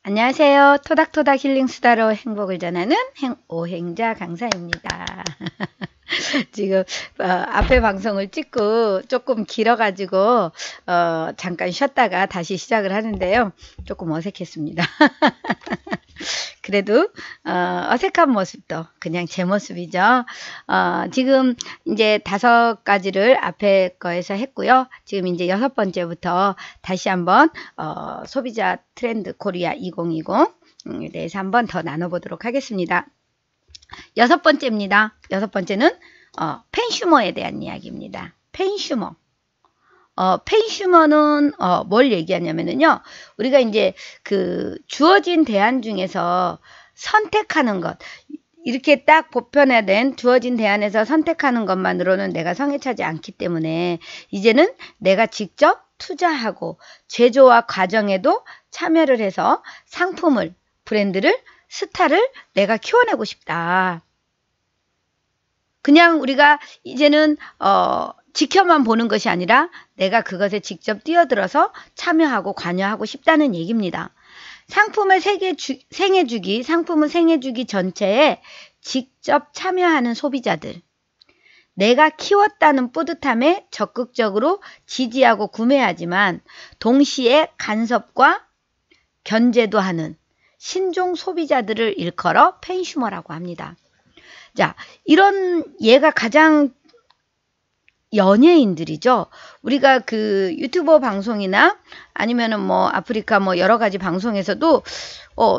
안녕하세요. 토닥토닥 힐링 수다로 행복을 전하는 오행자 강사입니다. 지금 앞에 방송을 찍고 조금 길어가지고 잠깐 쉬었다가 다시 시작을 하는데요. 조금 어색했습니다. 그래도 어색한 모습도 그냥 제 모습이죠. 지금 이제 5가지를 앞에 거에서 했고요. 지금 이제 6번째부터 다시 한번 소비자 트렌드 코리아 2020에 대해서 한번 더 나눠보도록 하겠습니다. 6번째입니다. 6번째는 펜슈머에 대한 이야기입니다. 펜슈머. 펜슈머는 뭘 얘기하냐면요. 우리가 이제 그 주어진 대안 중에서 선택하는 것, 이렇게 딱 보편화된 주어진 대안에서 선택하는 것만으로는 내가 성에 차지 않기 때문에 이제는 내가 직접 투자하고 제조와 과정에도 참여를 해서 상품을, 브랜드를, 스타를 내가 키워내고 싶다. 그냥 우리가 이제는 지켜만 보는 것이 아니라 내가 그것에 직접 뛰어들어서 참여하고 관여하고 싶다는 얘기입니다. 상품은 생애주기 전체에 직접 참여하는 소비자들. 내가 키웠다는 뿌듯함에 적극적으로 지지하고 구매하지만 동시에 간섭과 견제도 하는 신종 소비자들을 일컬어 펜슈머라고 합니다. 자, 이런 얘가 가장 연예인들이죠. 우리가 그 유튜버 방송이나 아니면은 뭐 아프리카 뭐 여러 가지 방송에서도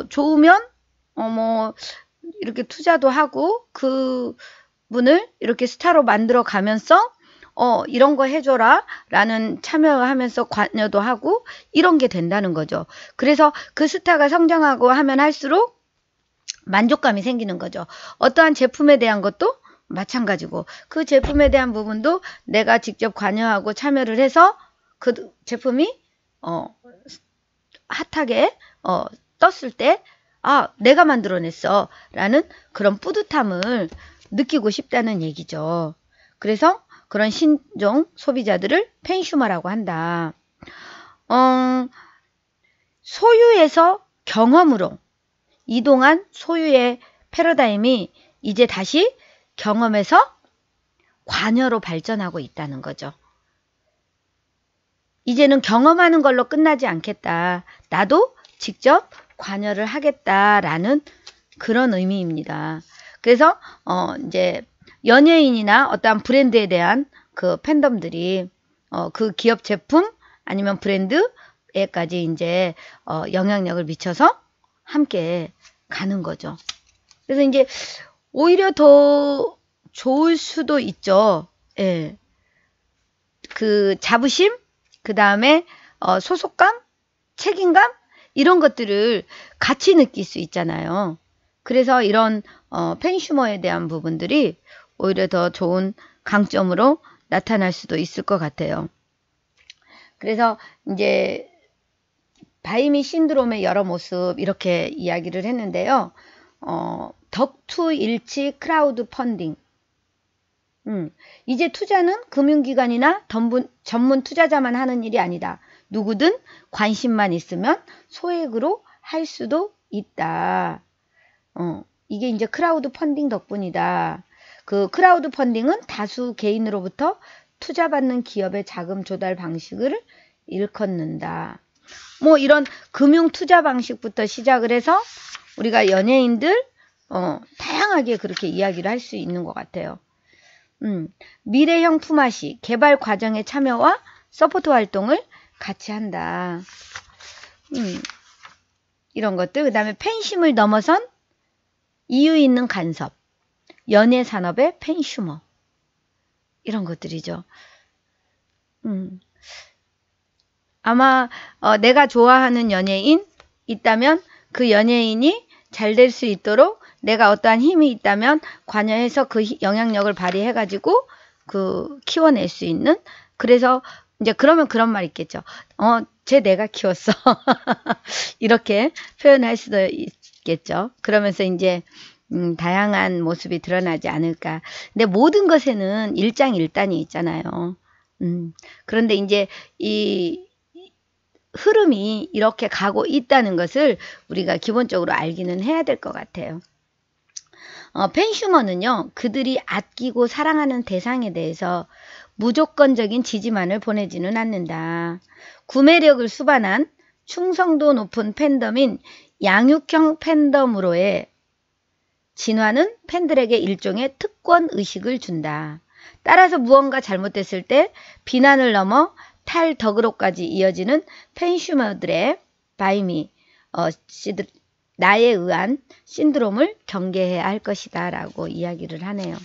좋으면 뭐 이렇게 투자도 하고 그 분을 이렇게 스타로 만들어 가면서 이런 거 해줘라 라는 참여하면서 관여도 하고 이런 게 된다는 거죠. 그래서 그 스타가 성장하고 하면 할수록 만족감이 생기는 거죠. 어떠한 제품에 대한 것도 마찬가지고 그 제품에 대한 부분도 내가 직접 관여하고 참여를 해서 그 제품이 핫하게 떴을 때 내가 만들어냈어 라는 그런 뿌듯함을 느끼고 싶다는 얘기죠. 그래서 그런 신종 소비자들을 펜슈머라고 한다. 소유에서 경험으로 이동한 소유의 패러다임이 이제 다시 경험에서 관여로 발전하고 있다는 거죠. 이제는 경험하는 걸로 끝나지 않겠다. 나도 직접 관여를 하겠다라는 그런 의미입니다. 그래서 이제 연예인이나 어떠한 브랜드에 대한 그 팬덤들이 그 기업 제품 아니면 브랜드에까지 이제 영향력을 미쳐서 함께 가는 거죠. 그래서 이제 오히려 더 좋을 수도 있죠. 예. 그 자부심, 그 다음에 소속감, 책임감 이런 것들을 같이 느낄 수 있잖아요. 그래서 이런 펜슈머에 대한 부분들이 오히려 더 좋은 강점으로 나타날 수도 있을 것 같아요. 그래서 이제 바이미 신드롬의 여러 모습 이렇게 이야기를 했는데요. 덕투일치 크라우드 펀딩. 이제 투자는 금융기관이나 전문 투자자만 하는 일이 아니다. 누구든 관심만 있으면 소액으로 할 수도 있다. 이게 이제 크라우드 펀딩 덕분이다. 그 크라우드 펀딩은 다수 개인으로부터 투자받는 기업의 자금 조달 방식을 일컫는다. 뭐 이런 금융 투자 방식부터 시작을 해서 우리가 연예인들 다양하게 그렇게 이야기를 할 수 있는 것 같아요. 미래형 품앗이 개발 과정의 참여와 서포트 활동을 같이 한다. 이런 것들. 그 다음에 팬심을 넘어선 이유 있는 간섭. 연예 산업의 펜슈머. 이런 것들이죠. 아마 내가 좋아하는 연예인 있다면 그 연예인이 잘 될 수 있도록 내가 어떠한 힘이 있다면 관여해서 그 영향력을 발휘해가지고 그 키워낼 수 있는. 그래서 이제 그러면 그런 말 있겠죠. 쟤 내가 키웠어. 이렇게 표현할 수도 있겠죠. 그러면서 이제 다양한 모습이 드러나지 않을까. 근데 모든 것에는 일장일단이 있잖아요. 그런데 이제 이 흐름이 이렇게 가고 있다는 것을 우리가 기본적으로 알기는 해야 될 것 같아요. 팬슈머는요, 그들이 아끼고 사랑하는 대상에 대해서 무조건적인 지지만을 보내지는 않는다. 구매력을 수반한 충성도 높은 팬덤인 양육형 팬덤으로의 진화는 팬들에게 일종의 특권의식을 준다. 따라서 무언가 잘못됐을 때 비난을 넘어 탈덕으로까지 이어지는 팬슈머들의 바이미 나에 의한 신드롬을 경계해야 할 것이다 라고 이야기를 하네요.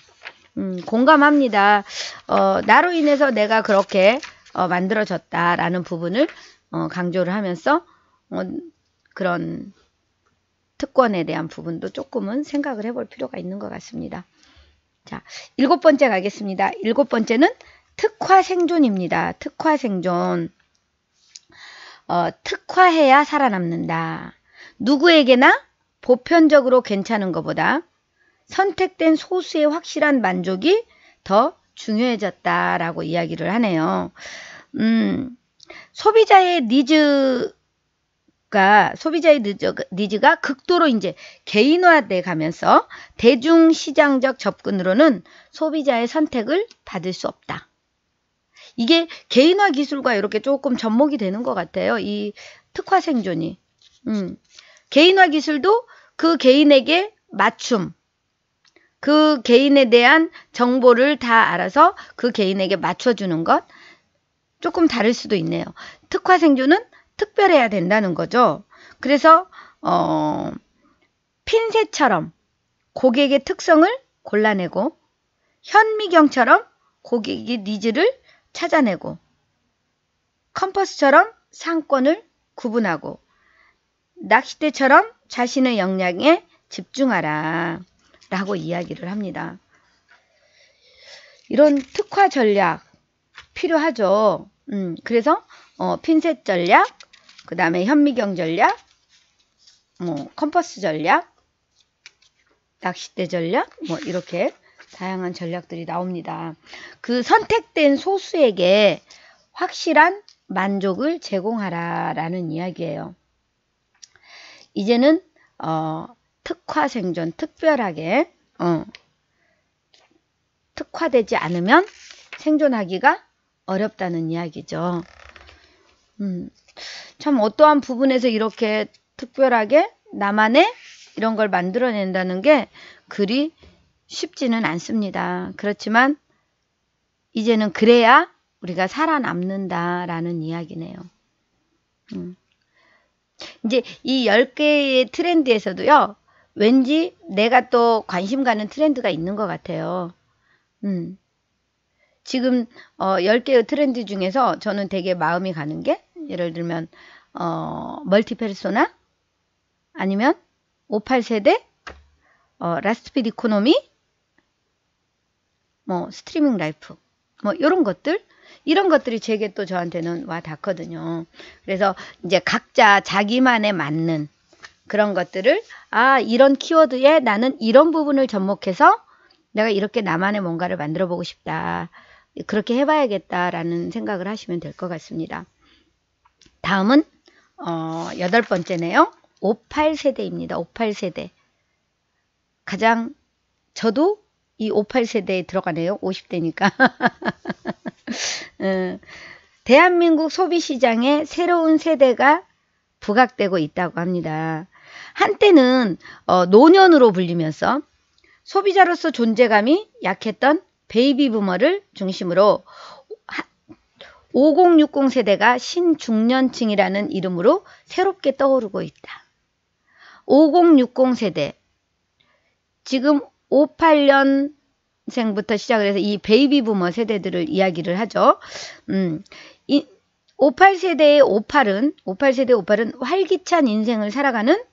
공감합니다. 나로 인해서 내가 그렇게 만들어졌다라는 부분을 강조를 하면서 그런 특권에 대한 부분도 조금은 생각을 해볼 필요가 있는 것 같습니다. 자, 7번째 가겠습니다. 7번째는 특화생존입니다. 특화생존. 특화해야 살아남는다. 누구에게나 보편적으로 괜찮은 것보다 선택된 소수의 확실한 만족이 더 중요해졌다라고 이야기를 하네요. 소비자의 니즈가 극도로 이제 개인화돼 가면서 대중시장적 접근으로는 소비자의 선택을 받을 수 없다. 이게 개인화 기술과 이렇게 조금 접목이 되는 것 같아요. 이 특화생존이. 개인화 기술도 그 개인에게 맞춤, 그 개인에 대한 정보를 다 알아서 그 개인에게 맞춰주는 것, 조금 다를 수도 있네요. 특화생존은 특별해야 된다는 거죠. 그래서 핀셋처럼 고객의 특성을 골라내고 현미경처럼 고객의 니즈를 찾아내고 컴퍼스처럼 상권을 구분하고 낚싯대처럼 자신의 역량에 집중하라 라고 이야기를 합니다. 이런 특화 전략 필요하죠. 그래서 핀셋 전략, 그 다음에 현미경 전략, 컴퍼스 전략, 낚싯대 전략, 이렇게 다양한 전략들이 나옵니다. 그 선택된 소수에게 확실한 만족을 제공하라라는 이야기예요. 이제는 특화생존, 특별하게 특화되지 않으면 생존하기가 어렵다는 이야기죠. 참 어떠한 부분에서 이렇게 특별하게 나만의 이런 걸 만들어낸다는 게 그리 쉽지는 않습니다. 그렇지만 이제는 그래야 우리가 살아남는다라는 이야기네요. 이제 이 10개의 트렌드에서도요, 왠지 내가 또 관심 가는 트렌드가 있는 것 같아요. 지금 10개의 트렌드 중에서 저는 되게 마음이 가는 게, 예를 들면 멀티페르소나, 아니면 58세대, 라스트 핏 이코노미, 스트리밍 라이프, 이런 것들이 제게 또 저한테는 와 닿거든요. 그래서 이제 각자 자기만에 맞는 그런 것들을, 이런 키워드에 나는 이런 부분을 접목해서 내가 이렇게 나만의 뭔가를 만들어 보고 싶다. 그렇게 해봐야겠다라는 생각을 하시면 될 것 같습니다. 다음은 8번째네요. 58세대입니다. 58세대. 가장 저도 이 58세대에 들어가네요. 50대니까. 대한민국 소비시장에 새로운 세대가 부각되고 있다고 합니다. 한때는 노년으로 불리면서 소비자로서 존재감이 약했던 베이비부머를 중심으로 5060 세대가 신중년층이라는 이름으로 새롭게 떠오르고 있다. 5060 세대, 지금 58년생부터 시작을 해서 이 베이비부머 세대들을 이야기를 하죠. 이 58세대의 58은 활기찬 인생을 살아가는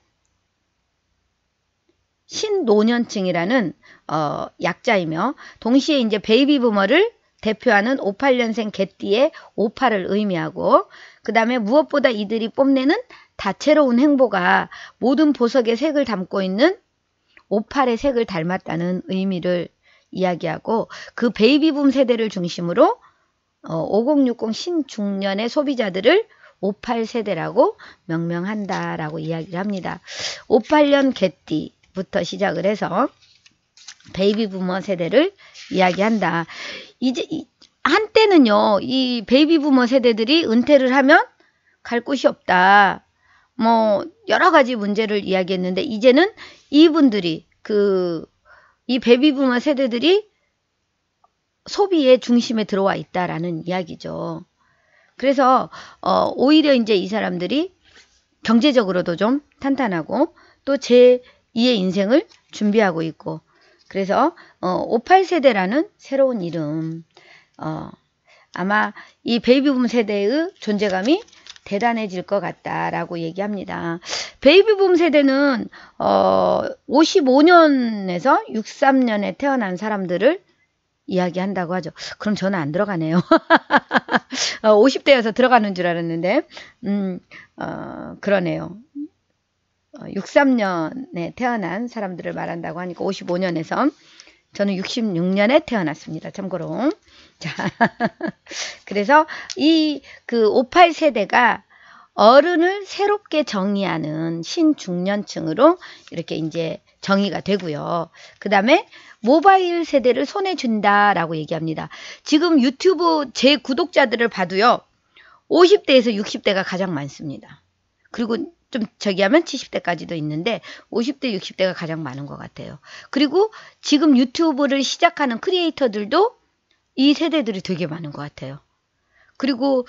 신노년층이라는 약자이며, 동시에 이제 베이비부머를 대표하는 58년생 개띠의 58을 의미하고, 그 다음에 무엇보다 이들이 뽐내는 다채로운 행보가 모든 보석의 색을 담고 있는 58의 색을 닮았다는 의미를 이야기하고, 그 베이비붐 세대를 중심으로 5060 신중년의 소비자들을 58세대라고 명명한다라고 이야기를 합니다. 58년 개띠부터 시작을 해서 베이비 부머 세대를 이야기한다. 이제 한때는요, 이 베이비 부머 세대들이 은퇴를 하면 갈 곳이 없다. 뭐 여러 가지 문제를 이야기했는데 이제는 이분들이 이 베이비 부머 세대들이 소비의 중심에 들어와 있다라는 이야기죠. 그래서 오히려 이제 이 사람들이 경제적으로도 좀 탄탄하고 또 제2의 인생을 준비하고 있고, 그래서 58세대라는 새로운 이름, 아마 이 베이비붐 세대의 존재감이 대단해질 것 같다라고 얘기합니다. 베이비붐 세대는 55년에서 63년에 태어난 사람들을 이야기한다고 하죠. 그럼 저는 안 들어가네요. 50대여서 들어가는 줄 알았는데 그러네요. 63년에 태어난 사람들을 말한다고 하니까 55년에서 저는 66년에 태어났습니다. 참고로. 자, 그래서 이 58세대가 어른을 새롭게 정의하는 신중년층으로 이렇게 이제 정의가 되고요. 그 다음에 모바일 세대를 손에 쥔다라고 얘기합니다. 지금 유튜브 제 구독자들을 봐도요, 50대에서 60대가 가장 많습니다. 그리고 좀 저기 하면 70대까지도 있는데 50대, 60대가 가장 많은 것 같아요. 그리고 지금 유튜브를 시작하는 크리에이터들도 이 세대들이 되게 많은 것 같아요. 그리고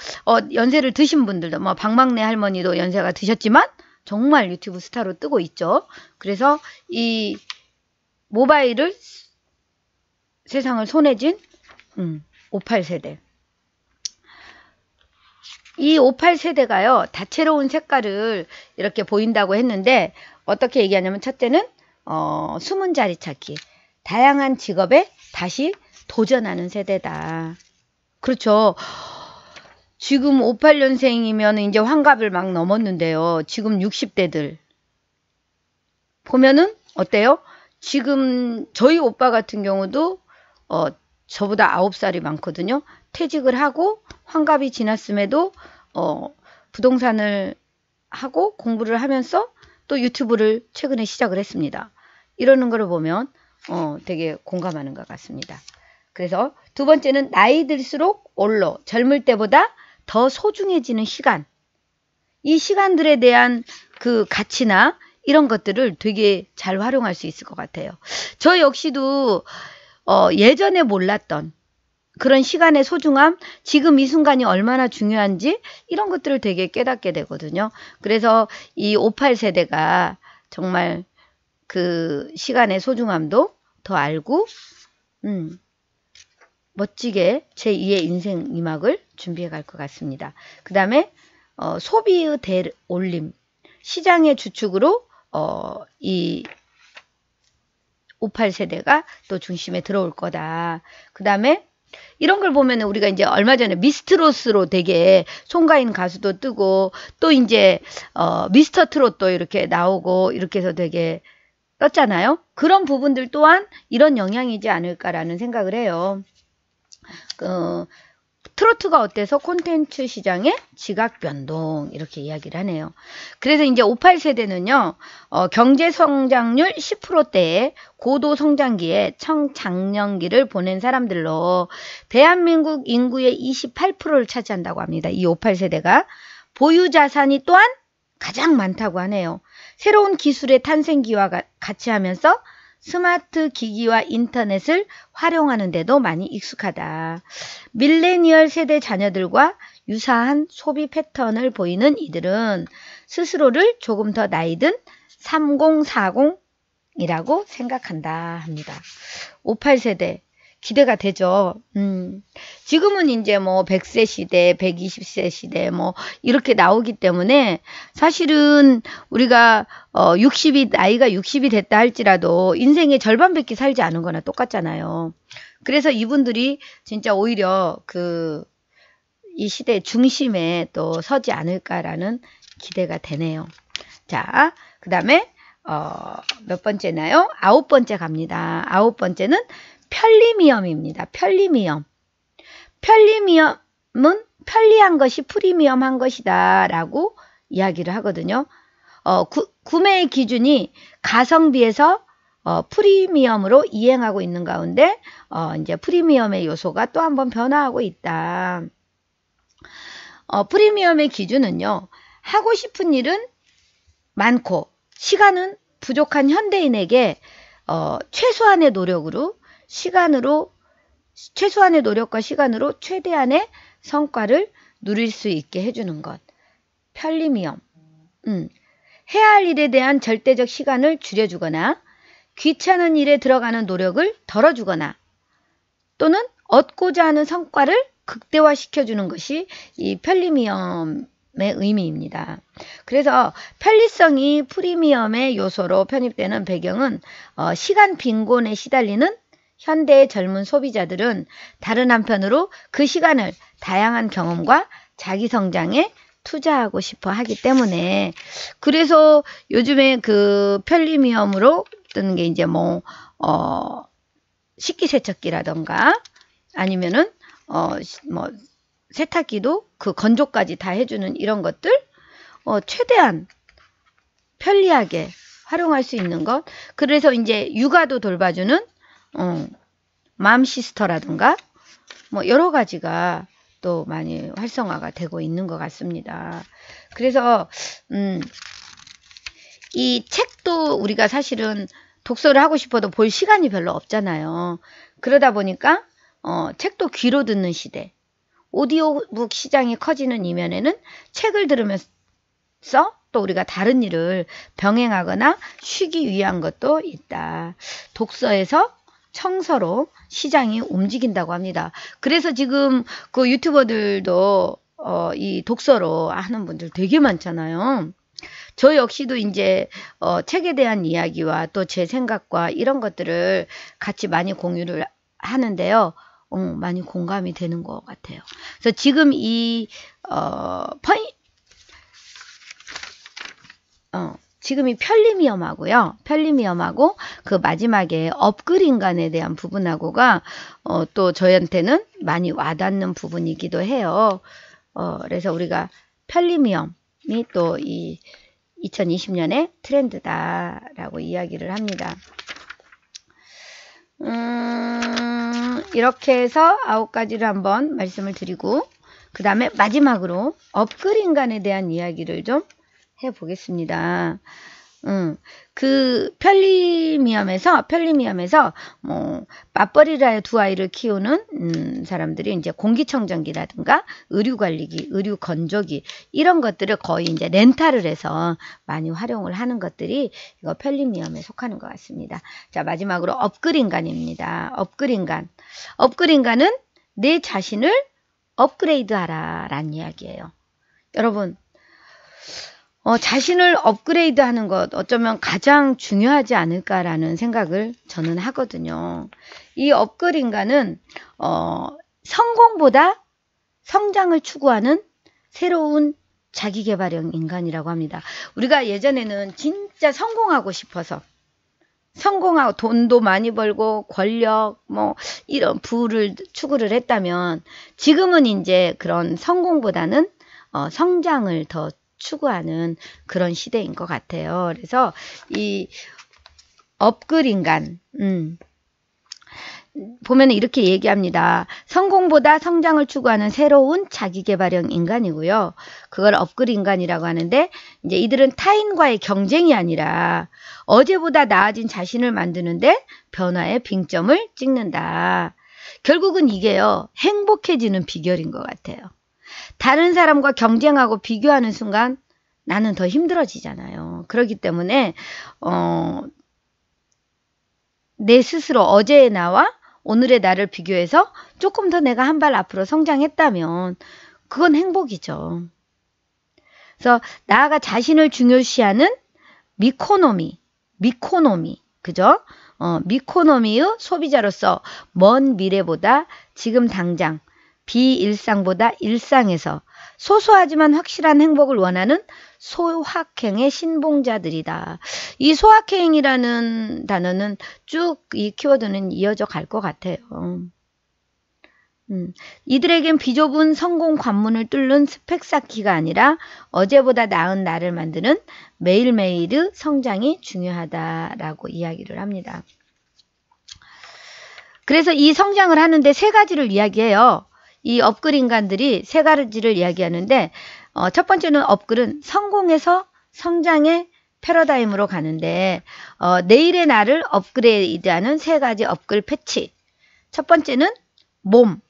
연세를 드신 분들도, 뭐 박막내 할머니도 연세가 드셨지만 정말 유튜브 스타로 뜨고 있죠. 그래서 이 모바일을 세상을 손에 쥔 58세대. 이 58세대가요, 다채로운 색깔을 이렇게 보인다고 했는데, 어떻게 얘기하냐면, 첫째는, 숨은 자리 찾기. 다양한 직업에 다시 도전하는 세대다. 그렇죠. 지금 58년생이면 이제 환갑을 막 넘었는데요. 지금 60대들. 보면은, 어때요? 지금 저희 오빠 같은 경우도, 저보다 9살이 많거든요. 퇴직을 하고 환갑이 지났음에도 부동산을 하고 공부를 하면서 또 유튜브를 최근에 시작을 했습니다. 이러는 거를 보면 되게 공감하는 것 같습니다. 그래서 두 번째는 나이 들수록 올로 젊을 때보다 더 소중해지는 시간. 이 시간들에 대한 그 가치나 이런 것들을 되게 잘 활용할 수 있을 것 같아요. 저 역시도 예전에 몰랐던 그런 시간의 소중함, 지금 이 순간이 얼마나 중요한지 이런 것들을 되게 깨닫게 되거든요. 그래서 이 58세대가 정말 그 시간의 소중함도 더 알고 멋지게 제2의 인생 2막을 준비해 갈 것 같습니다. 그 다음에 소비의 대올림, 시장의 주축으로 이 58세대가 또 중심에 들어올 거다. 그 다음에 이런 걸 보면 우리가 이제 얼마 전에 미스트롯으로 되게 송가인 가수도 뜨고 또 이제 미스터 트롯도 이렇게 나오고 이렇게 해서 되게 떴잖아요. 그런 부분들 또한 이런 영향이지 않을까라는 생각을 해요. 트로트가 어때서 콘텐츠 시장의 지각 변동 이렇게 이야기를 하네요. 그래서 이제 58세대는요. 경제 성장률 10%대의 고도 성장기에 청장년기를 보낸 사람들로 대한민국 인구의 28%를 차지한다고 합니다. 이 58세대가 보유 자산이 또한 가장 많다고 하네요. 새로운 기술의 탄생기와 같이 하면서 스마트 기기와 인터넷을 활용하는 데도 많이 익숙하다. 밀레니얼 세대 자녀들과 유사한 소비 패턴을 보이는 이들은 스스로를 조금 더 나이든 3040이라고 생각한다 합니다. 58세대 기대가 되죠. 지금은 이제 뭐 100세 시대, 120세 시대 뭐 이렇게 나오기 때문에 사실은 우리가 나이가 60이 됐다 할지라도 인생의 절반밖에 살지 않은 거나 똑같잖아요. 그래서 이분들이 진짜 오히려 이 시대의 중심에 또 서지 않을까라는 기대가 되네요. 자, 그 다음에 몇 번째나요? 9번째 갑니다. 9번째는 편리미엄입니다. 편리미엄. 편리미엄은 편리한 것이 프리미엄한 것이다 라고 이야기를 하거든요. 구매의 기준이 가성비에서 프리미엄으로 이행하고 있는 가운데 이제 프리미엄의 요소가 또 한번 변화하고 있다. 프리미엄의 기준은요. 하고 싶은 일은 많고 시간은 부족한 현대인에게 최소한의 노력과 시간으로 최대한의 성과를 누릴 수 있게 해주는 것. 편리미엄. 해야 할 일에 대한 절대적 시간을 줄여주거나 귀찮은 일에 들어가는 노력을 덜어주거나 또는 얻고자 하는 성과를 극대화시켜주는 것이 이 편리미엄의 의미입니다. 그래서 편리성이 프리미엄의 요소로 편입되는 배경은 시간 빈곤에 시달리는 현대의 젊은 소비자들은 다른 한편으로 그 시간을 다양한 경험과 자기 성장에 투자하고 싶어 하기 때문에 그래서 요즘에 그 편리미엄으로 뜨는 게 이제 뭐 식기세척기라던가 아니면은 뭐 세탁기도 그 건조까지 다 해주는 이런 것들 최대한 편리하게 활용할 수 있는 것. 그래서 이제 육아도 돌봐주는 맘시스터라든가 뭐 여러 가지가 또 많이 활성화가 되고 있는 것 같습니다. 그래서 이 책도 우리가 사실은 독서를 하고 싶어도 볼 시간이 별로 없잖아요. 그러다 보니까 책도 귀로 듣는 시대. 오디오북 시장이 커지는 이면에는 책을 들으면서 또 우리가 다른 일을 병행하거나 쉬기 위한 것도 있다. 독서에서 청서로 시장이 움직인다고 합니다. 그래서 지금 그 유튜버들도 이 독서로 하는 분들 되게 많잖아요. 저 역시도 이제 책에 대한 이야기와 또 제 생각과 이런 것들을 같이 많이 공유를 하는데요. 많이 공감이 되는 것 같아요. 그래서 지금 지금 이 편리미엄하고 그 마지막에 업글인간에 대한 부분하고가 또 저희한테는 많이 와닿는 부분이기도 해요. 그래서 우리가 편리미엄이 또 이 2020년의 트렌드다라고 이야기를 합니다. 이렇게 해서 9가지를 한번 말씀을 드리고 그 다음에 마지막으로 업글인간에 대한 이야기를 좀 해보겠습니다. 그 편리미엄에서 뭐 맞벌이라 두 아이를 키우는 사람들이 이제 공기청정기라든가 의류관리기, 의류건조기 이런 것들을 거의 이제 렌탈을 해서 많이 활용을 하는 것들이 이거 편리미엄에 속하는 것 같습니다. 자, 마지막으로 업글인간입니다. 업글인간은 내 자신을 업그레이드하라 라는 이야기예요. 여러분 자신을 업그레이드 하는 것 어쩌면 가장 중요하지 않을까라는 생각을 저는 하거든요. 이 업글인간은 성공보다 성장을 추구하는 새로운 자기계발형 인간이라고 합니다. 우리가 예전에는 진짜 성공하고 싶어서 성공하고 돈도 많이 벌고 권력 뭐 이런 부를 추구를 했다면 지금은 이제 그런 성공보다는 성장을 더 추구하는 그런 시대인 것 같아요. 그래서 이 업글인간 보면 이렇게 얘기합니다. 성공보다 성장을 추구하는 새로운 자기계발형 인간이고요. 그걸 업글인간이라고 하는데 이제 이들은 타인과의 경쟁이 아니라 어제보다 나아진 자신을 만드는데 변화의 빙점을 찍는다. 결국은 이게요. 행복해지는 비결인 것 같아요. 다른 사람과 경쟁하고 비교하는 순간 나는 더 힘들어지잖아요. 그렇기 때문에 내 스스로 어제의 나와 오늘의 나를 비교해서 조금 더 내가 한 발 앞으로 성장했다면 그건 행복이죠. 그래서 나아가 자신을 중요시하는 미코노미, 그죠? 미코노미의 소비자로서 먼 미래보다 지금 당장 비일상보다 일상에서 소소하지만 확실한 행복을 원하는 소확행의 신봉자들이다. 이 소확행이라는 단어는 쭉 이 키워드는 이어져 갈 것 같아요. 이들에겐 비좁은 성공 관문을 뚫는 스펙 쌓기가 아니라 어제보다 나은 나를 만드는 매일매일의 성장이 중요하다라고 이야기를 합니다. 그래서 이 성장을 하는데 세 가지를 이야기해요. 이 업글 인간들이 세 가지를 이야기하는데 첫 번째는 업글은 성공에서 성장의 패러다임으로 가는데 내일의 나를 업그레이드하는 세 가지 업글 패치. 첫 번째는 몸,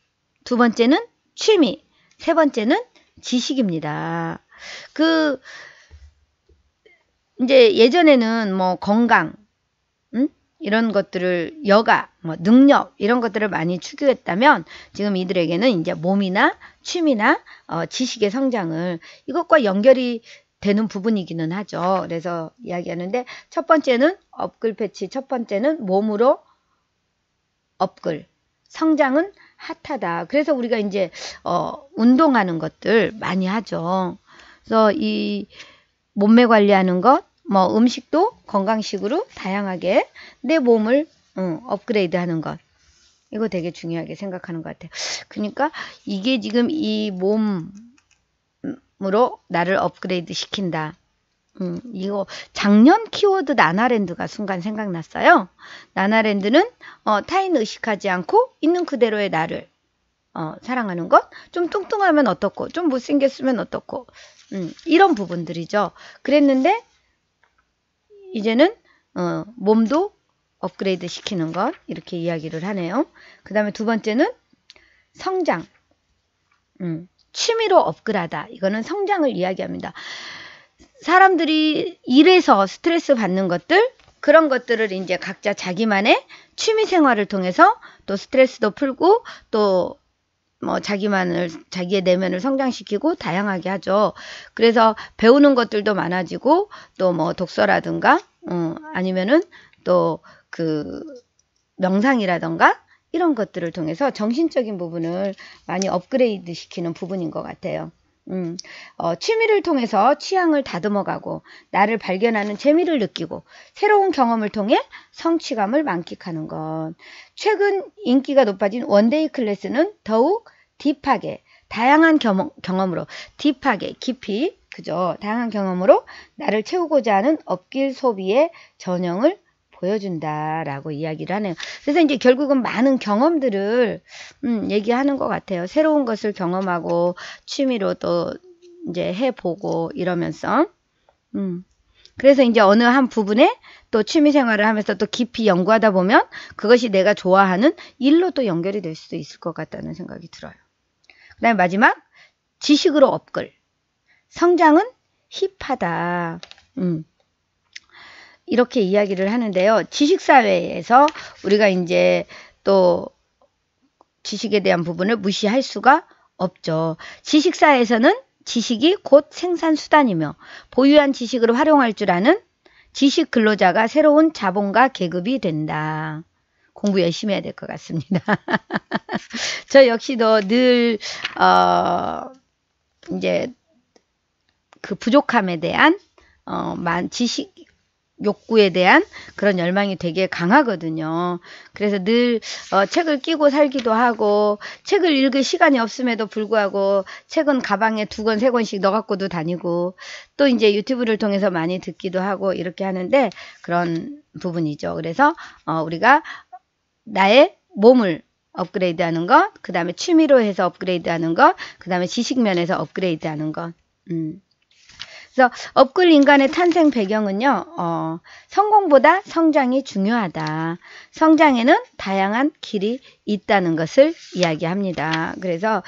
두 번째는 취미, 세 번째는 지식입니다. 이제 예전에는 뭐 건강, 이런 것들을 여가, 뭐 능력 이런 것들을 많이 추구했다면 지금 이들에게는 이제 몸이나 취미나 지식의 성장을 이것과 연결이 되는 부분이기는 하죠. 그래서 이야기하는데 첫 번째는 업글 패치, 첫 번째는 몸으로 업글, 성장은 핫하다. 그래서 우리가 이제 운동하는 것들 많이 하죠. 그래서 이 몸매 관리하는 것, 뭐 음식도 건강식으로 다양하게 내 몸을 업그레이드 하는 것, 이거 되게 중요하게 생각하는 것 같아요. 그러니까 이게 지금 이 몸으로 나를 업그레이드 시킨다. 이거 작년 키워드 나나랜드가 순간 생각났어요. 나나랜드는 타인 의식하지 않고 있는 그대로의 나를 사랑하는 것, 좀 뚱뚱하면 어떻고 좀 못생겼으면 어떻고 이런 부분들이죠. 그랬는데 이제는 몸도 업그레이드 시키는 것, 이렇게 이야기를 하네요. 그 다음에 두 번째는 성장, 취미로 업그레이드하다. 이거는 성장을 이야기합니다. 사람들이 일에서 스트레스 받는 것들, 그런 것들을 이제 각자 자기만의 취미 생활을 통해서 또 스트레스도 풀고 또 뭐 자기의 내면을 성장시키고 다양하게 하죠. 그래서 배우는 것들도 많아지고 또 뭐 독서라든가 아니면은 또 그 명상이라든가 이런 것들을 통해서 정신적인 부분을 많이 업그레이드 시키는 부분인 것 같아요. 취미를 통해서 취향을 다듬어가고 나를 발견하는 재미를 느끼고 새로운 경험을 통해 성취감을 만끽하는 것. 최근 인기가 높아진 원데이 클래스는 더욱 딥하게 다양한 경험으로 딥하게 깊이 그죠? 다양한 경험으로 나를 채우고자 하는 업길 소비의 전형을 보여준다라고 이야기를 하네요. 그래서 이제 결국은 많은 경험들을 얘기하는 것 같아요. 새로운 것을 경험하고 취미로 또 이제 해보고 이러면서 그래서 이제 어느 한 부분에 또 취미 생활을 하면서 또 깊이 연구하다 보면 그것이 내가 좋아하는 일로 또 연결이 될 수도 있을 것 같다는 생각이 들어요. 그 다음에 마지막 지식으로 업글. 성장은 힙하다. 이렇게 이야기를 하는데요. 지식사회에서 우리가 이제 또 지식에 대한 부분을 무시할 수가 없죠. 지식사회에서는 지식이 곧 생산수단이며 보유한 지식을 활용할 줄 아는 지식 근로자가 새로운 자본가 계급이 된다. 공부 열심히 해야 될 것 같습니다. 저 역시도 늘 이제 그 부족함에 대한 지식 욕구에 대한 그런 열망이 되게 강하거든요. 그래서 늘 책을 끼고 살기도 하고 책을 읽을 시간이 없음에도 불구하고 책은 가방에 2권, 3권씩 넣어갖고도 다니고 또 이제 유튜브를 통해서 많이 듣기도 하고 이렇게 하는데 그런 부분이죠. 그래서 우리가 나의 몸을 업그레이드 하는 것, 그 다음에 취미로 해서 업그레이드 하는 것, 그 다음에 지식면에서 업그레이드 하는 것. 그래서 업글 인간의 탄생 배경은요. 성공보다 성장이 중요하다. 성장에는 다양한 길이 있다는 것을 이야기합니다. 그래서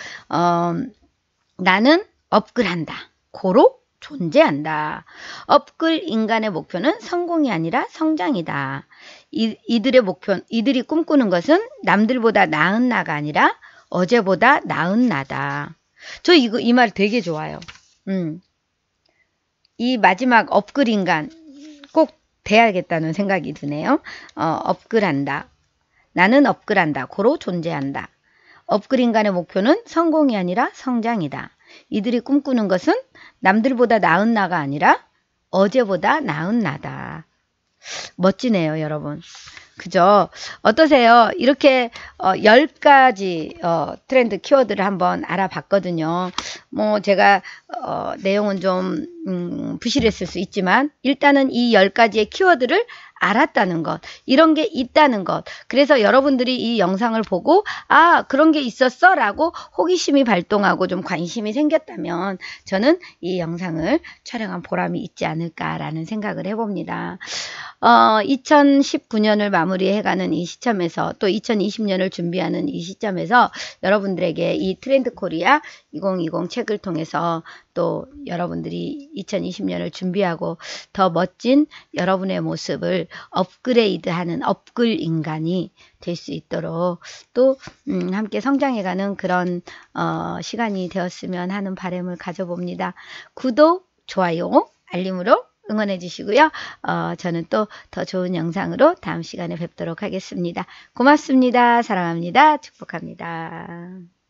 나는 업글한다. 고로 존재한다. 업글 인간의 목표는 성공이 아니라 성장이다. 이들이 꿈꾸는 것은 남들보다 나은 나가 아니라 어제보다 나은 나다. 저 이 말 되게 좋아요. 이 마지막 업글 인간 꼭 돼야겠다는 생각이 드네요. 업글한다. 나는 업글한다. 고로 존재한다. 업글 인간의 목표는 성공이 아니라 성장이다. 이들이 꿈꾸는 것은 남들보다 나은 나가 아니라 어제보다 나은 나다. 멋지네요, 여러분. 그죠? 어떠세요? 이렇게 10가지 트렌드 키워드를 한번 알아봤거든요. 뭐 제가 내용은 좀 부실했을 수 있지만 일단은 이 10가지의 키워드를 알았다는 것, 이런 게 있다는 것. 그래서 여러분들이 이 영상을 보고 아, 그런 게 있었어? 라고 호기심이 발동하고 좀 관심이 생겼다면 저는 이 영상을 촬영한 보람이 있지 않을까라는 생각을 해봅니다. 2019년을 마무리해가는 이 시점에서 또 2020년을 준비하는 이 시점에서 여러분들에게 이 트렌드 코리아 2020 책을 통해서 또 여러분들이 2020년을 준비하고 더 멋진 여러분의 모습을 업그레이드하는 업글 인간이 될 수 있도록 또 함께 성장해가는 그런 시간이 되었으면 하는 바람을 가져봅니다. 구독, 좋아요, 알림으로 응원해 주시고요. 저는 또 더 좋은 영상으로 다음 시간에 뵙도록 하겠습니다. 고맙습니다. 사랑합니다. 축복합니다.